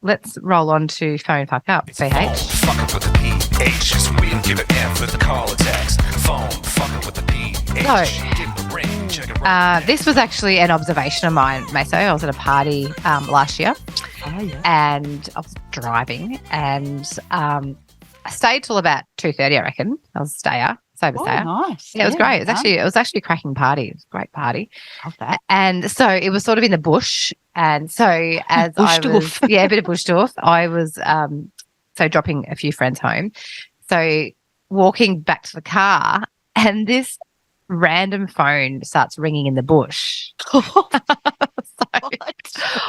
Let's roll on to phone fuck up. Phone fucking with the PH. So we can give it F with the call or text. Phone fucking with the PH. So, this was actually an observation of mine, Meso. I was at a party last year. Oh, yeah. And I was driving and I stayed till about 2:30, I reckon. I was a stayer. Sober stayer. Nice. Yeah, it was great. It was actually a cracking party. It was a great party. Love that. And so it was sort of in the bush. And so as bush I was, a bit of bush doof, I was so dropping a few friends home. So walking back to the car, and this random phone starts ringing in the bush. I'm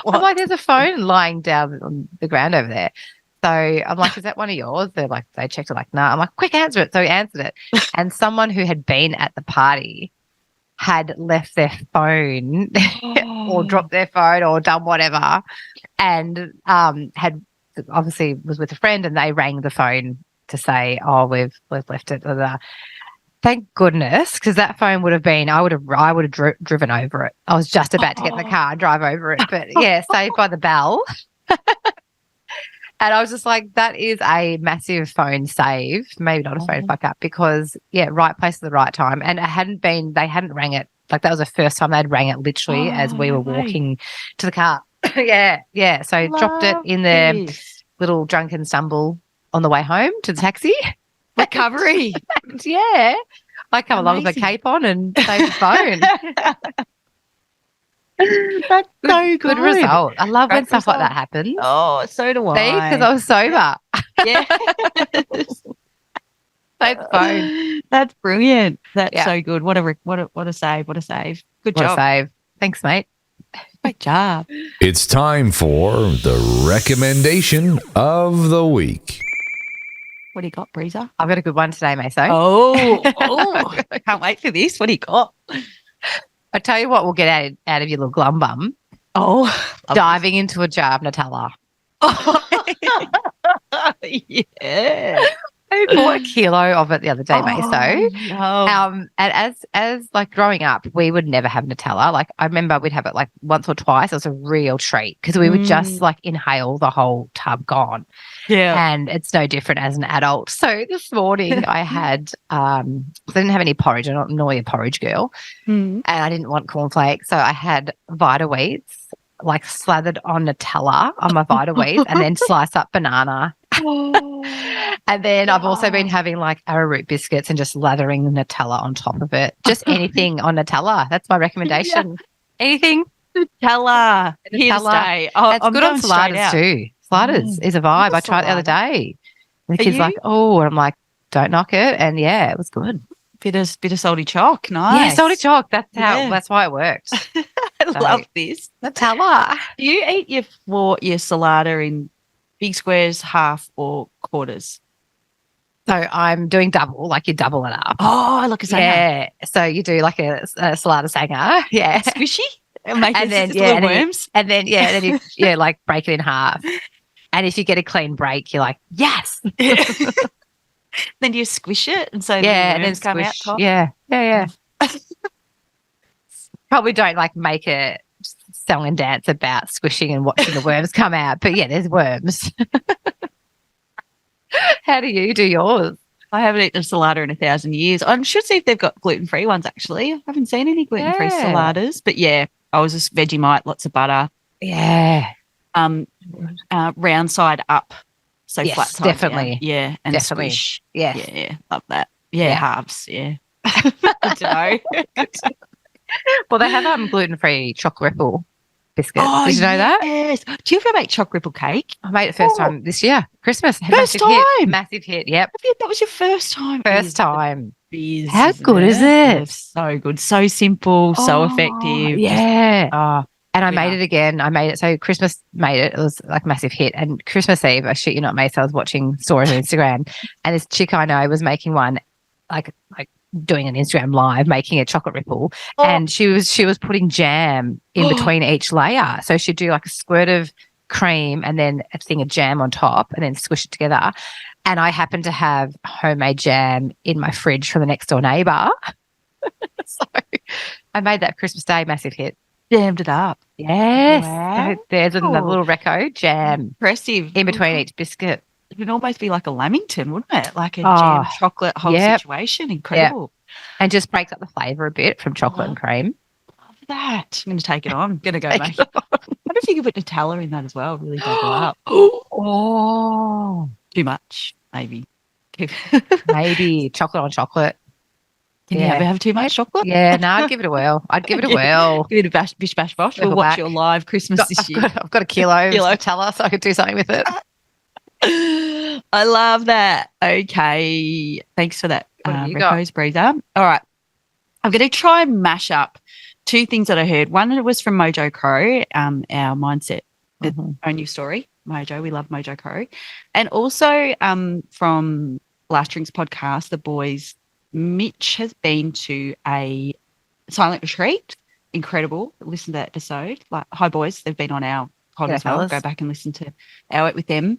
like, there's a phone lying down on the ground over there. So I'm like, is that one of yours? They're like, they checked it, like, no. I'm like, quick, answer it. So he answered it. And someone who had been at the party had left their phone or dropped their phone or done whatever, and had obviously was with a friend, and they rang the phone to say, oh, we've left it. Thank goodness, because that phone would have been, I would have driven over it. I was just about to get in the car and drive over it. But yeah, saved by the bell. And I was just like, that is a massive phone save, maybe not a phone fuck up, because, right place at the right time. And they hadn't rang it. Like, that was the first time they'd rang it literally as we were walking to the car. Yeah. So dropped it in the little drunken stumble on the way home to the taxi. Recovery. Yeah. I come along with a cape on and save the phone. That's so good result. I love when stuff like that happens. Oh, so do I. See, because I was sober. Yeah. Save the phone. That's brilliant. That's so good. What a save. What a save. Good job. What a save. Thanks, mate. Great job. It's time for the recommendation of the week. What do you got, Breezer? I've got a good one today, Meso. Oh, can't wait for this. What do you got? I tell you what, we'll get out of your little glum bum. Oh, diving into a jar of Nutella. Yeah. I bought a kilo of it the other day, Meso. No. And as like growing up, we would never have Nutella. Like, I remember we'd have it like once or twice. It was a real treat because we would just like inhale the whole tub gone. Yeah. And it's no different as an adult. So this morning I had, I didn't have any porridge. I'm not normally a porridge girl. And I didn't want cornflakes. So I had Vita Wheats, like slathered on Nutella on my Vita Wheats, and then slice up banana. And then I've also been having like arrowroot biscuits and just lathering Nutella on top of it. Just anything on Nutella. That's my recommendation. Yeah. Anything. Nutella. Here to stay. It's good on saladas too. Saladas is a vibe. I tried it the other day. And the kid's like, oh, and I'm like, don't knock it. And yeah, it was good. Bit of salty chalk. Nice. Yeah, salty chalk. That's why it worked. I love this. Nutella. Do you eat your salada in big squares, half, or quarters? So I'm doing double, like you double it up. Oh, look at that. Yeah. So you do like a salada sanger. Yeah. Squishy. Make and then little worms. And then you like break it in half. And if you get a clean break, you're like, yes. Then do you squish it and so and then come out top? Yeah. Probably don't like make a song and dance about squishing and watching the worms come out. But yeah, there's worms. How do you do yours? I haven't eaten a salada in 1,000 years. I should see if they've got gluten-free ones, actually. I haven't seen any gluten-free saladas. But, yeah, I was just Vegemite, lots of butter. Yeah. Round side up. So yes, flat side definitely. down. Yeah, and definitely. Squish. Yes. Yeah, love that. Yeah, halves, yeah. Good to know. Well, they have gluten-free chocolate ripple biscuits. Did you know that? Yes. Do you ever make chocolate ripple cake? I made it first time this year. Christmas. First time? Massive hit. Yep. That was your first time. First time. How good is it? So good. So simple, so effective. Yeah. And I made it again. I made it. So Christmas made it. It was like a massive hit. And Christmas Eve, I shit you not, mate. So I was watching stories on Instagram, and this chick I know was making one, like doing an Instagram live, making a chocolate ripple, and she was putting jam in between each layer. So she'd do like a squirt of cream and then a thing of jam on top, and then squish it together. And I happened to have homemade jam in my fridge from the next door neighbour. So I made that Christmas Day massive hit. Jammed it up. Yes. Wow. So there's another little reco jam Impressive. in between each biscuit. It would almost be like a Lamington, wouldn't it? Like a jam chocolate whole situation. Incredible. Yep. And just breaks up the flavour a bit from chocolate and cream. Love that. I'm going to take it on. I'm going to go make it. I wonder if you could put Nutella in that as well. Really bubble up. Oh. Too much, maybe. Maybe chocolate on chocolate. Can you ever have too much chocolate? Yeah, no, I'd give it a whirl. Give it a bish bash bosh. We'll watch your live Christmas this year. I've got a kilo of Nutella, so I could do something with it. I love that. Okay. Thanks for that, Rico's Breather. All right. I'm going to try and mash up two things that I heard. One was from Mojo Crow, our mindset, our new story. Mojo, we love Mojo Crow. And also from Last Drinks podcast, the boys, Mitch has been to a silent retreat. Incredible. Listen to that episode. Like, hi, boys. They've been on our pod as well. Go back and listen to our with them.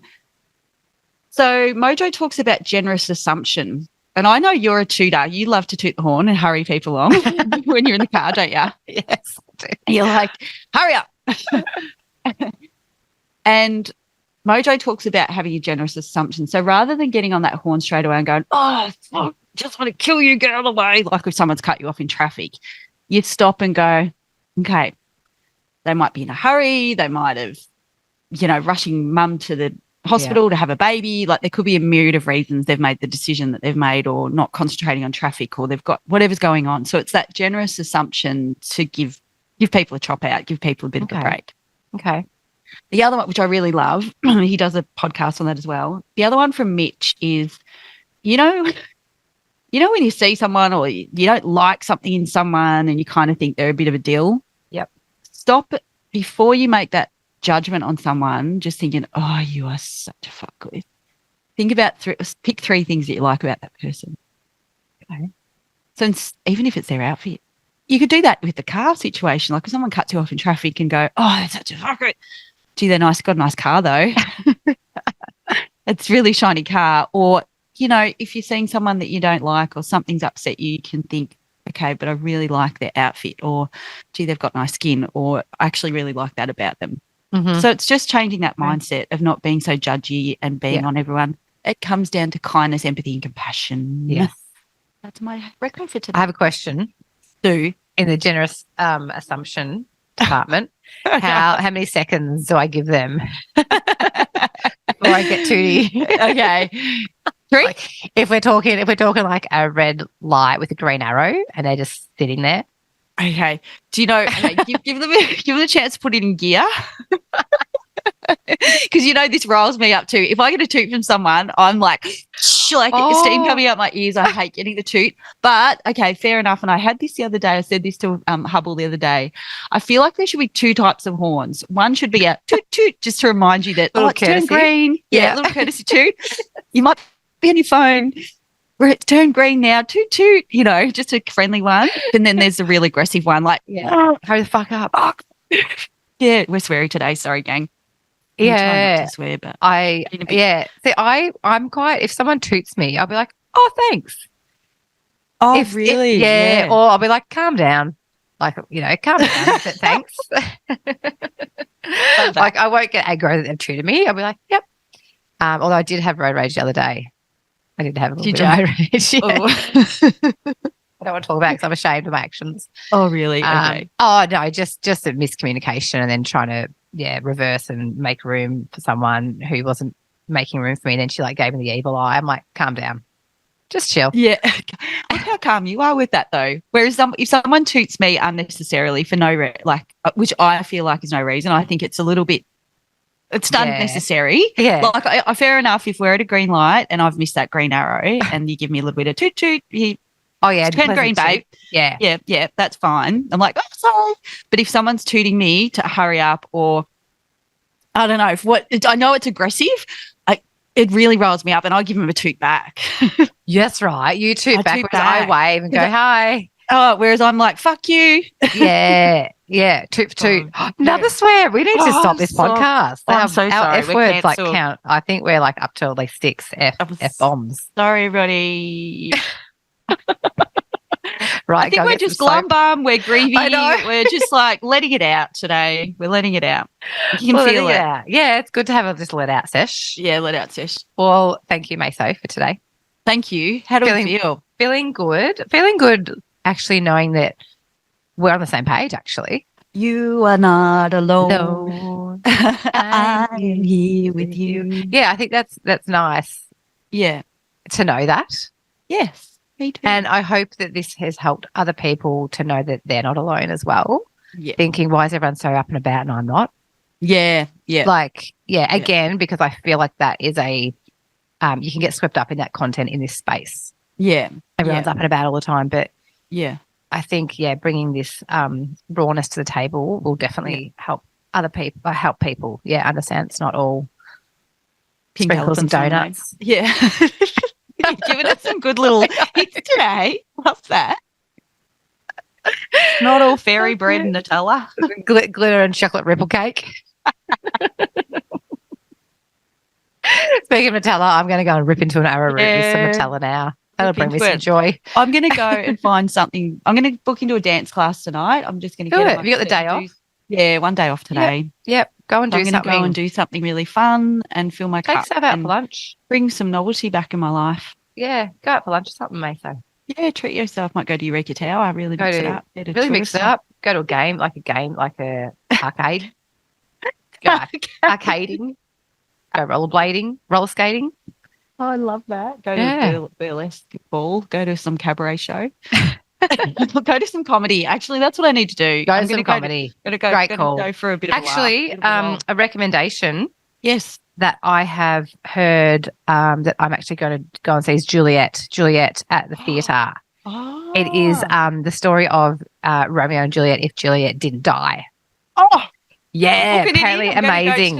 So Mojo talks about generous assumption. And I know you're a tooter. You love to toot the horn and hurry people along when you're in the car, don't you? Yes. You're like, hurry up. And Mojo talks about having a generous assumption. So rather than getting on that horn straight away and going, oh, I just want to kill you, get out of the way, like if someone's cut you off in traffic, you'd stop and go, okay, they might be in a hurry. They might have, rushing mum to the hospital to have a baby. Like there could be a myriad of reasons they've made the decision that they've made, or not concentrating on traffic, or they've got whatever's going on. So it's that generous assumption to give people a chop out, give people a bit of a break. Okay. The other one, which I really love, he does a podcast on that as well. The other one from Mitch is, when you see someone or you don't like something in someone and you kind of think they're a bit of a deal. Yep. Stop before you make that judgment on someone, just thinking, oh, you are such a fuckwit. Think about pick three things that you like about that person. Okay. So even if it's their outfit, you could do that with the car situation. Like if someone cuts you off in traffic and go, oh, they're such a fuckwit. Gee, they're nice. Got a nice car though. It's really shiny car. Or, if you're seeing someone that you don't like or something's upset you, you can think, okay, but I really like their outfit, or gee, they've got nice skin, or I actually really like that about them. Mm-hmm. So it's just changing that mindset of not being so judgy and being on everyone. It comes down to kindness, empathy, and compassion. Yes. That's my record for today. I have a question. In the generous assumption department, how many seconds do I give them before I get tooty? Okay. 3. Like, if we're talking like a red light with a green arrow and they're just sitting there. Okay. Do you know? Okay, give them a chance to put it in gear. Because this riles me up too. If I get a toot from someone, I'm like steam coming out my ears. I hate getting the toot. But okay, fair enough. And I had this the other day. I said this to Hubble the other day. I feel like there should be 2 types of horns. One should be a toot toot, just to remind you that it's turned green. Yeah, a little courtesy toot. You might be on your phone. It's turned green now. Toot toot. Just a friendly one. And then there's a real aggressive one, like hurry the fuck up. Oh. Yeah, we're swearing today. Sorry, gang. I'm trying not to swear, but See, I'm quite. If someone toots me, I'll be like, "Oh, thanks." Oh, really? Yeah. Or I'll be like, "Calm down," calm down. But thanks. Like I won't get aggro that they've tooted me. I'll be like, "Yep." Although I did have road rage the other day. I did have a little bit of road rage. Yeah. Oh. I don't want to talk about it because I'm ashamed of my actions. Oh, really? Okay. Oh no, just a miscommunication, and then trying to reverse and make room for someone who wasn't making room for me. And then she gave me the evil eye. I'm like, calm down, just chill. Yeah. Look how calm you are with that though. Whereas if someone toots me unnecessarily for no which I feel like is no reason, I think it's a little bit. It's unnecessary. Yeah. Fair enough if we're at a green light and I've missed that green arrow and you give me a little bit of toot toot. Oh, yeah. Turn green, babe. Yeah. Yeah, that's fine. I'm like, oh, sorry. But if someone's tooting me to hurry up, or I don't know, I know it's aggressive, it really rolls me up, and I give them a toot back. Yes, right. You toot I back, toot whereas I back. wave and go, hi. Oh, whereas I'm like, fuck you. Yeah. Toot for toot. Oh, Another swear. We need to Oh, stop this podcast. I'm so Our sorry. F We're words like cancelled. count. I think we're like up to at least 6 F bombs. Sorry, everybody. Right. I think we're just glum bum. We're grieving. I know. We're just like letting it out today. We're letting it out. You can Well, feel it. out. Yeah, it's good to have a just let out sesh. Yeah, let out sesh. Well, thank you, Meso, for today. Thank you. How do we feel? Feeling good. Feeling good, actually, knowing that we're on the same page, actually. You are not alone. No. I am here with you. Yeah, I think that's nice. Yeah. To know that. Yes. Me too. And I hope that this has helped other people to know that they're not alone as well. Yeah. Thinking, why is everyone so up and about and I'm not? Yeah. Yeah. Like, again, because I feel like that is you can get swept up in that content in this space. Yeah. Everyone's up and about all the time. But yeah, I think, bringing this rawness to the table will definitely help other people, understand it's not all pink sprinkles and donuts. Yeah. You're giving us some good little hits today. Love that. Not all fairy bread and Nutella. Glitter and chocolate ripple cake. Speaking of Nutella, I'm going to go and rip into an arrowroot with some Nutella now. That'll bring me some joy. I'm going to go and find something. I'm going to book into a dance class tonight. I'm just going to get it. Have you got the day off? Yeah, one day off today. Yep. Go and do something. I'm going to go and do something really fun and fill my cup. Take stuff out for lunch. Bring some novelty back in my life. Yeah, go out for lunch or something, Meso. Yeah, treat yourself. Might go to Eureka Tower. Really mix it up. Really mix it up. Go to a game, like a arcade. Go arcading. Go rollerblading, roller skating. Oh, I love that. Go to a burlesque ball. Go to some cabaret show. Go to some comedy. Actually, that's what I need to do. Go to some comedy. Great call. Go for a bit of a recommendation. Yes. That I have heard that I'm actually going to go and see is Juliet at the theatre. Oh. It is the story of Romeo and Juliet if Juliet didn't die. Oh. Yeah, apparently amazing.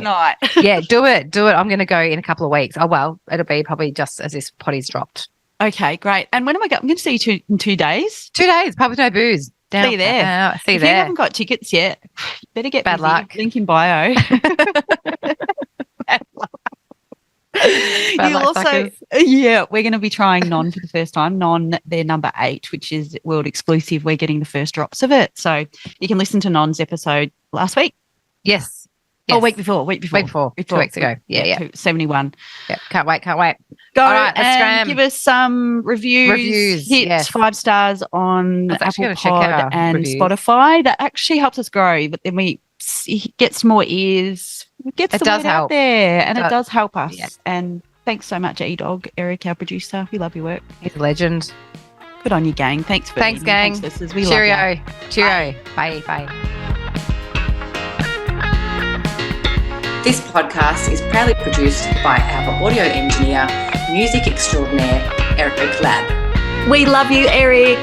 Yeah, do it. I'm going to go in a couple of weeks. Oh, well, it'll be probably just as this potty's dropped. Okay, great. And when am I going? I'm going to see you in 2 days. 2 days, pub with no booze. See you there. If you haven't got tickets yet, better get bad luck. Link in bio. We're going to be trying Non for the first time. Non, their number 8, which is world exclusive. We're getting the first drops of it. So you can listen to Non's episode last week. Yes. Oh, week before. 2 weeks ago. Yeah. 71. Yeah. Can't wait. Go all right, and give us some reviews. Hit 5 stars on Apple Pod and reviews. Spotify. That actually helps us grow. But then we get some more ears. It gets the word out there, and it does help us. Yeah. And thanks so much, E-Dog, Eric, our producer. We love your work. He's a legend. Good on you, gang. Thanks, gang. Thanks, sisters. We Cheerio. love you. Cheerio. Bye. This podcast is proudly produced by our audio engineer, music extraordinaire, Eric Ladd. We love you, Eric.